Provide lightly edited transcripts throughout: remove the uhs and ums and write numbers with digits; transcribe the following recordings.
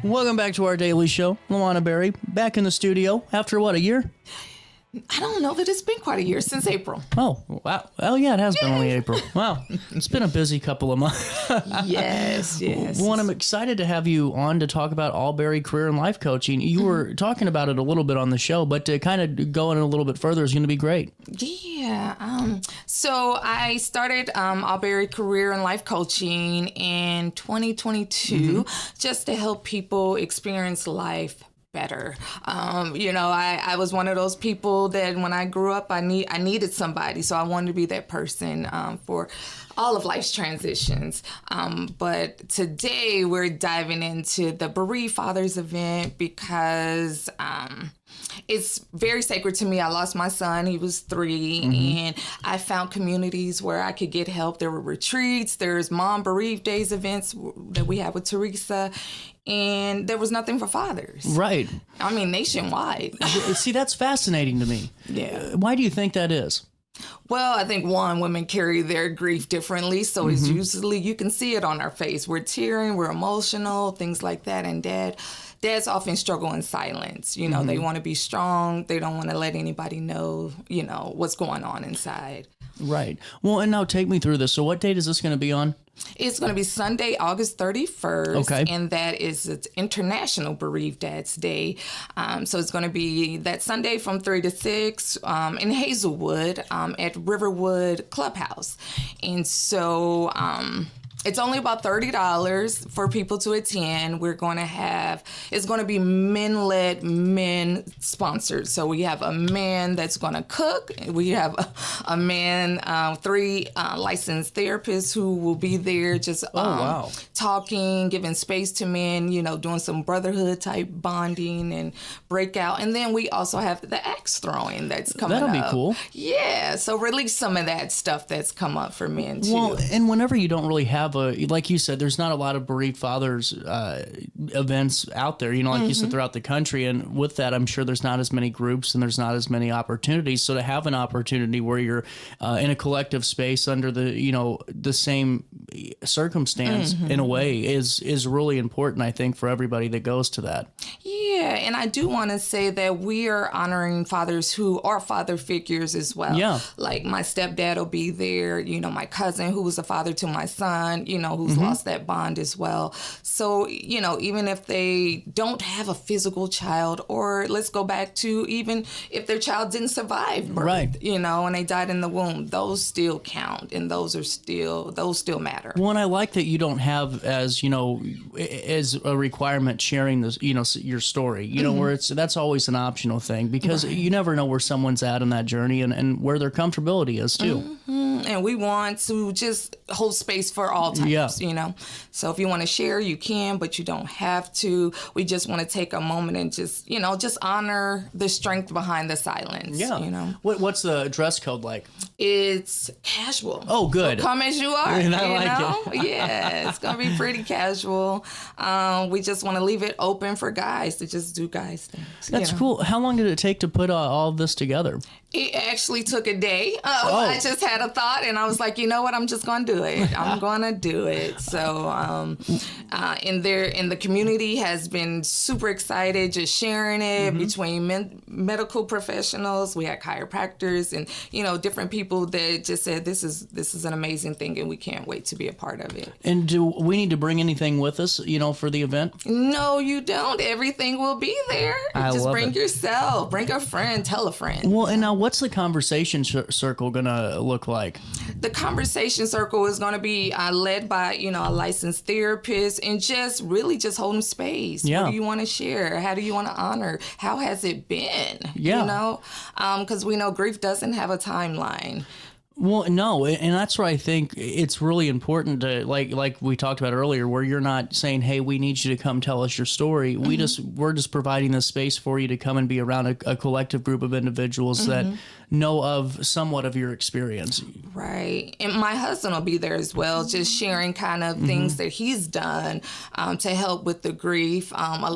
Welcome back to our daily show. Lawayna Berry back in the studio after what, a year? I don't know that it's been quite a year since April. Oh, wow. Well, yeah, it has been only April. Wow. It's been a busy couple of months. Yes. Well, I'm excited to have you on to talk about Allberry career and life coaching. You were talking about it a little bit on the show, but to kind of go in a little bit further is going to be great. Yeah. So I started Allberry career and life coaching in 2022 just to help people experience life better. I was one of those people that when I grew up, I needed somebody. So I wanted to be that person for all of life's transitions. But today we're diving into the Bereaved Fathers event because it's very sacred to me. I lost my son. He was 3, and I found communities where I could get help. There were retreats. There's Mom Bereaved Days events that we have with Teresa. And there was nothing for fathers. Right. I mean, nationwide. See, that's fascinating to me. Yeah. Why do you think that is? Well, I think women carry their grief differently. So it's usually, you can see it on our face. We're tearing, we're emotional, things like that. And dads often struggle in silence. They want to be strong. They don't want to let anybody know, what's going on inside. Right. Well, and now take me through this. So what date is this going to be on? It's going to be Sunday, August 31st. Okay. And that is International Bereaved Dads Day. So it's going to be that Sunday from 3 to 6 in Hazelwood at Riverwood Clubhouse. And so it's only about $30 for people to attend. It's going to be men-led, men-sponsored. So we have a man that's going to cook. We have a man, 3 licensed therapists who will be there just talking, giving space to men, doing some brotherhood type bonding and breakout. And then we also have the axe throwing that's coming up. That'll be cool. Yeah. So release some of that stuff that's come up for men too. Well, and whenever you don't really have like you said, there's not a lot of bereaved fathers events out there, like you said, throughout the country. And with that, I'm sure there's not as many groups and there's not as many opportunities. So to have an opportunity where you're in a collective space under the same circumstance in a way is really important, I think, for everybody that goes to that. Yeah. And I do want to say that we are honoring fathers who are father figures as well. Yeah. Like my stepdad will be there, my cousin who was a father to my son, who's lost that bond as well. So, even if they don't have a physical child, or let's go back to even if their child didn't survive birth, right. And they died in the womb, those still count and those still matter. Well, and I like that you don't have as a requirement sharing this, your story, where that's always an optional thing because you never know where someone's at in that journey and where their comfortability is too. And we want to just hold space for all types, So if you want to share, you can, but you don't have to. We just want to take a moment and just honor the strength behind the silence. Yeah. What's the dress code like? It's casual. Oh, good. So come as you are. And I like it. Yeah, it's going to be pretty casual. We just want to leave it open for guys to just do guys things. That's cool. How long did it take to put all of this together? It actually took a day. I just had a thought and I was like, you know what? I'm just going to do it. I'm going to do it. So in the community has been super excited, just sharing it between medical professionals. We had chiropractors and, different people that just said, this is an amazing thing and we can't wait to be a part of it. And do we need to bring anything with us, for the event? No, you don't. Everything will be there. Just bring yourself, bring a friend, tell a friend. Well, and now what's the conversation circle going to look like? The conversation circle is going to be led by, a licensed therapist and just holding space. Yeah. What do you want to share? How do you want to honor? How has it been? Yeah. Because we know grief doesn't have a timeline. Well, no, and that's where I think it's really important to, like we talked about earlier, where you're not saying, hey, we need you to come tell us your story. We're just providing this space for you to come and be around a collective group of individuals that know of somewhat of your experience. Right. And my husband will be there as well, just sharing kind of things that he's done to help with the grief.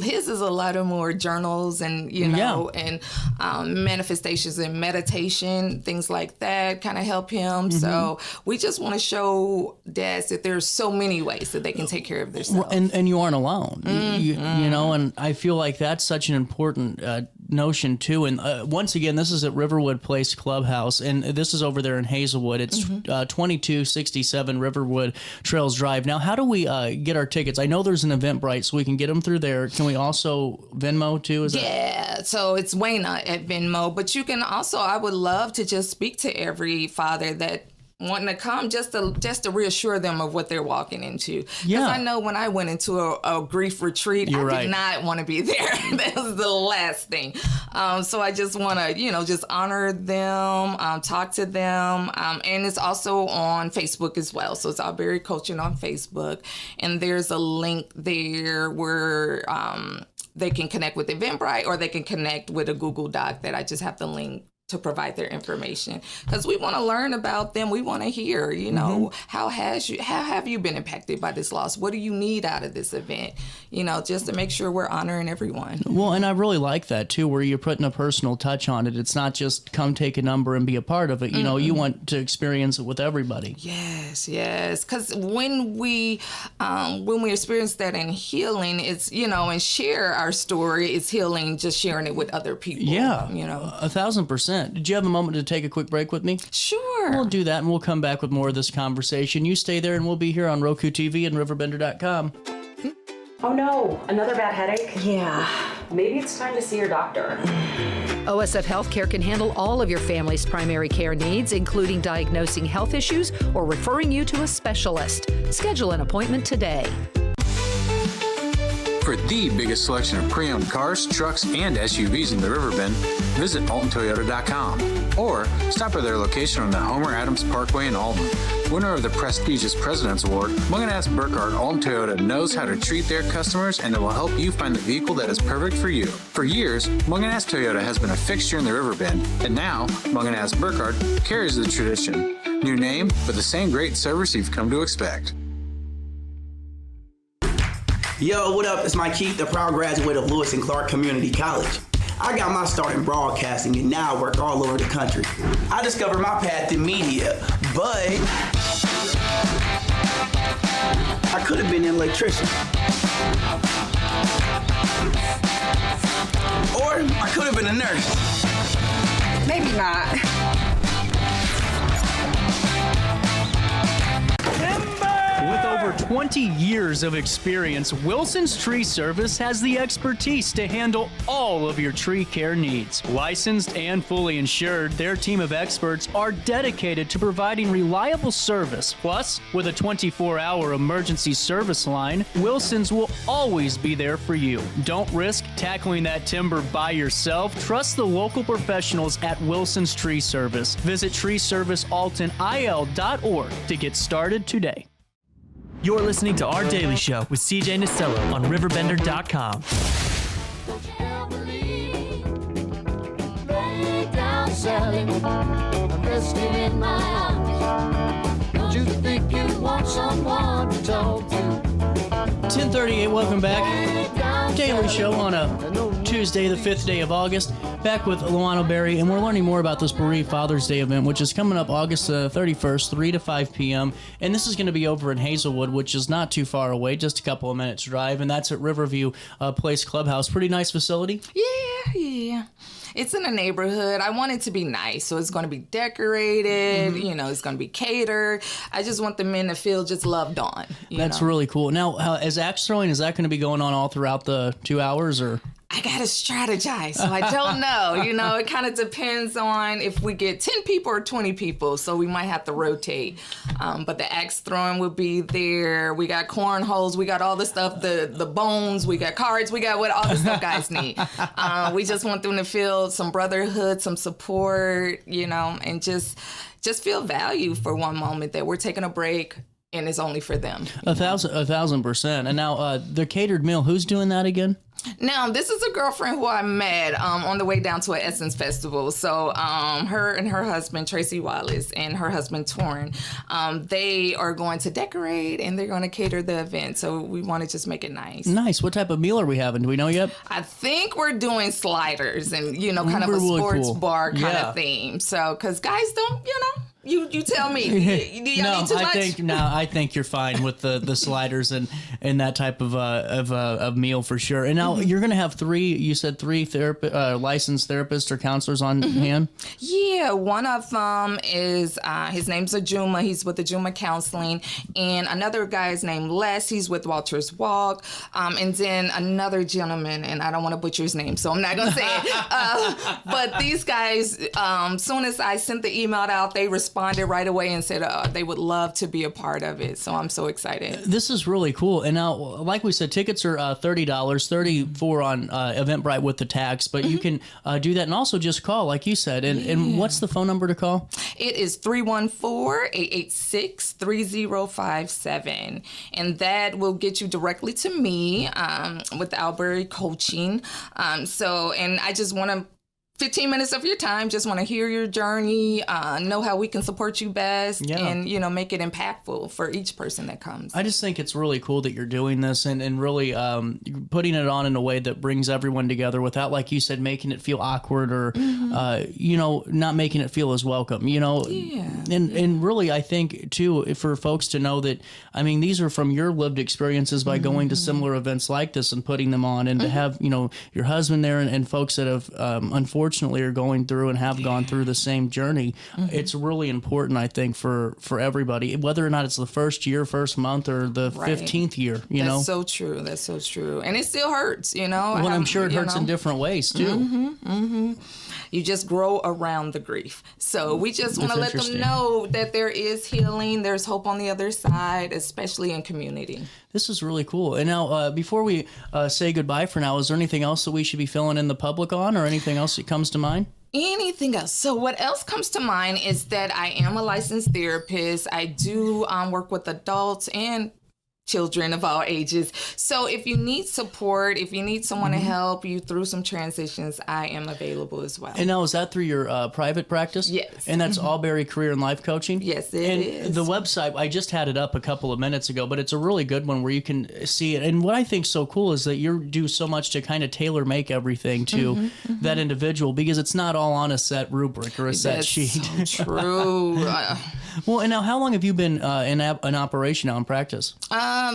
His is a lot of more journals and, and manifestations and meditation, things like that kind of help him. So we just want to show dads that there's so many ways that they can take care of themselves. And you aren't alone, you know, and I feel like that's such an important notion too. And once again, this is at Riverwood Place Clubhouse, and this is over there in Hazelwood. It's 2267 Riverwood Trails Drive. Now, how do we get our tickets? I know there's an Eventbrite, so we can get them through there. Can we also Venmo too? So it's Lawayna at Venmo, but you can also, I would love to just speak to every father that wanting to come just to reassure them of what they're walking into. Because I know when I went into a grief retreat, I did not want to be there. That was the last thing. So I just want to, just honor them, talk to them. And it's also on Facebook as well. So it's Allberry Coaching on Facebook. And there's a link there where they can connect with Eventbrite, or they can connect with a Google Doc that I just have the link to provide their information, because we want to learn about them. We want to hear, how have you been impacted by this loss? What do you need out of this event? Just to make sure we're honoring everyone. Well, and I really like that too, where you're putting a personal touch on it. It's not just come take a number and be a part of it. You want to experience it with everybody. Yes. Because when we experience that in healing, it's, and share our story, it's healing, just sharing it with other people. Yeah. 1,000%. Did you have a moment to take a quick break with me? Sure. We'll do that, and we'll come back with more of this conversation. You stay there, and we'll be here on Roku TV and RiverBender.com. Oh no, another bad headache? Yeah. Maybe it's time to see your doctor. OSF Healthcare can handle all of your family's primary care needs, including diagnosing health issues or referring you to a specialist. Schedule an appointment today. For the biggest selection of pre-owned cars, trucks, and SUVs in the Riverbend, visit AltonToyota.com or stop by their location on the Homer Adams Parkway in Alton. Winner of the prestigious President's Award, Munganast Burkhardt Alton Toyota knows how to treat their customers, and they will help you find the vehicle that is perfect for you. For years, Munganast Toyota has been a fixture in the Riverbend, and now Munganast Burkhardt carries the tradition. New name, but the same great service you've come to expect. Yo, what up? It's Mike Keith, the proud graduate of Lewis and Clark Community College. I got my start in broadcasting, and now I work all over the country. I discovered my path in media, but I could have been an electrician. Or I could have been a nurse. Maybe not. With over 20 years of experience, Wilson's Tree Service has the expertise to handle all of your tree care needs. Licensed and fully insured, their team of experts are dedicated to providing reliable service. Plus, with a 24-hour emergency service line, Wilson's will always be there for you. Don't risk tackling that timber by yourself. Trust the local professionals at Wilson's Tree Service. Visit treeservicealtonil.org to get started today. You're listening to Our Daily Show with CJ Nasello on RiverBender.com. Don't you ever leave. Lay down, Sally. I'm resting in my arms. Don't you think you want someone to talk to? 10:38, welcome back. Daily Show on a Tuesday, the 5th day of August. Back with Lawayna Berry, and we're learning more about this Bereaved Father's Day event, which is coming up August 31st, 3 to 5 p.m. And this is going to be over in Hazelwood, which is not too far away, just a couple of minutes drive. And that's at Riverview Place Clubhouse. Pretty nice facility. Yeah. It's in a neighborhood. I want it to be nice. So it's going to be decorated. It's going to be catered. I just want the men to feel just loved on. That's really cool. Now, as axe throwing, is that going to be going on all throughout the 2 hours, or? I got to strategize, so I don't know. It kind of depends on if we get 10 people or 20 people, so we might have to rotate. But the axe throwing will be there. We got cornholes. We got all the stuff, the bones. We got cards. We got what all the stuff guys need. We just want them to feel some brotherhood, some support, and just feel value for one moment, that we're taking a break. and it's only for them. 1,000%. And now the catered meal, who's doing that again? Now, this is a girlfriend who I met on the way down to an Essence Festival. So her and her husband, Tracy Wallace, and her husband, Torrin, they are going to decorate and they're going to cater the event. So we want to just make it nice. Nice. What type of meal are we having? Do we know yet? I think we're doing sliders and, kind of a Really sports cool. bar kind of theme. So, because guys don't, you tell me. Do y'all need too much? I think you're fine with the sliders and that type of meal for sure. And now you're going to have three licensed therapists or counselors on hand? Yeah, one of them is, his name's Ajuma. He's with Ajuma Counseling. And another guy is named Les. He's with Walter's Walk. And then another gentleman, and I don't want to butcher his name, so I'm not going to say it. But these guys, soon as I sent the email out, they responded right away and said they would love to be a part of it. So I'm so excited. This is really cool. And now, like we said, tickets are $30, $34 on Eventbrite with the tax, but you can do that and also just call, like you said. And what's the phone number to call? It is 314-886-3057. And that will get you directly to me with Allberry Coaching. And I just want to 15 minutes of your time, just want to hear your journey, know how we can support you best, and, make it impactful for each person that comes. I just think it's really cool that you're doing this and really putting it on in a way that brings everyone together without, like you said, making it feel awkward or, not making it feel as welcome, And really, I think, too, for folks to know that, these are from your lived experiences by going to similar events like this and putting them on, and to have, your husband there and folks that have, unfortunately, are going through and have gone through the same journey. It's really important, I think, for everybody, whether or not it's the first year, first month, or the 15th year. That's so true. That's so true. And it still hurts, Well, I'm sure it hurts in different ways too. You just grow around the grief. So we just want to let them know that there is healing. There's hope on the other side, especially in community. This is really cool. And now, before we say goodbye for now, is there anything else that we should be filling in the public on, or anything else that comes to mind? Anything else? So what else comes to mind is that I am a licensed therapist. I do work with adults and children of all ages. So if you need support, if you need someone to help you through some transitions, I am available as well. And now, is that through your private practice? Yes. And that's Allberry Career and Life Coaching? Yes, it is. The website, I just had it up a couple of minutes ago, but it's a really good one where you can see it. And what I think is so cool is that you do so much to kind of tailor make everything to that individual, because it's not all on a set rubric or a set sheet. That's so true. Well, and now, how long have you been in operation now in practice?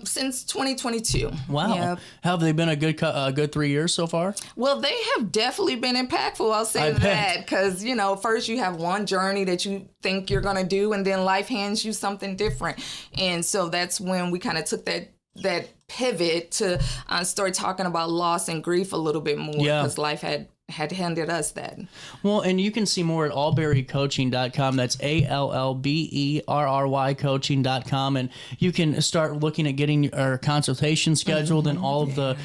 Since 2022. Wow. Yep. Have they been a good 3 years so far? Well, they have definitely been impactful. I'll say that, because, first you have one journey that you think you're going to do, and then life hands you something different. And so that's when we kind of took that pivot to start talking about loss and grief a little bit more, because life had handed us that. Well, and you can see more at allberrycoaching.com. That's ALLBERRY coaching.com. And you can start looking at getting your consultation scheduled and all of the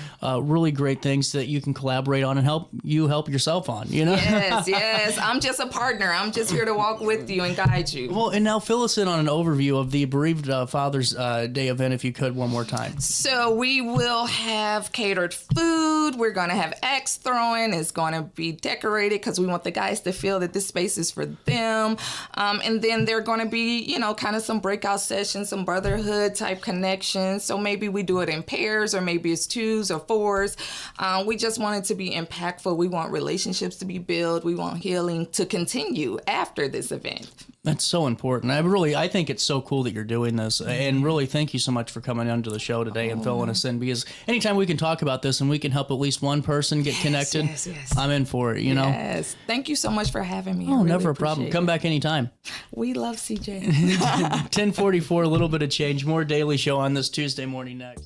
really great things that you can collaborate on and help yourself on, Yes. I'm just a partner. I'm just here to walk with you and guide you. Well, and now fill us in on an overview of the Bereaved Fathers Day event, if you could, one more time. So we will have catered food. We're going to have axe throwing. It's going to be decorated because we want the guys to feel that this space is for them. And then there are going to be, kind of some breakout sessions, some brotherhood type connections. So maybe we do it in pairs, or maybe it's 2s or 4s. We just want it to be impactful. We want relationships to be built. We want healing to continue after this event. That's so important. I think it's so cool that you're doing this, and really thank you so much for coming onto the show today and filling us in, because anytime we can talk about this and we can help at least one person get connected, yes. I'm in for it, Yes. Thank you so much for having me. Oh, really, never a problem. Come back anytime. We love CJ. 10:44, a little bit of change. More Daily Show on this Tuesday morning next.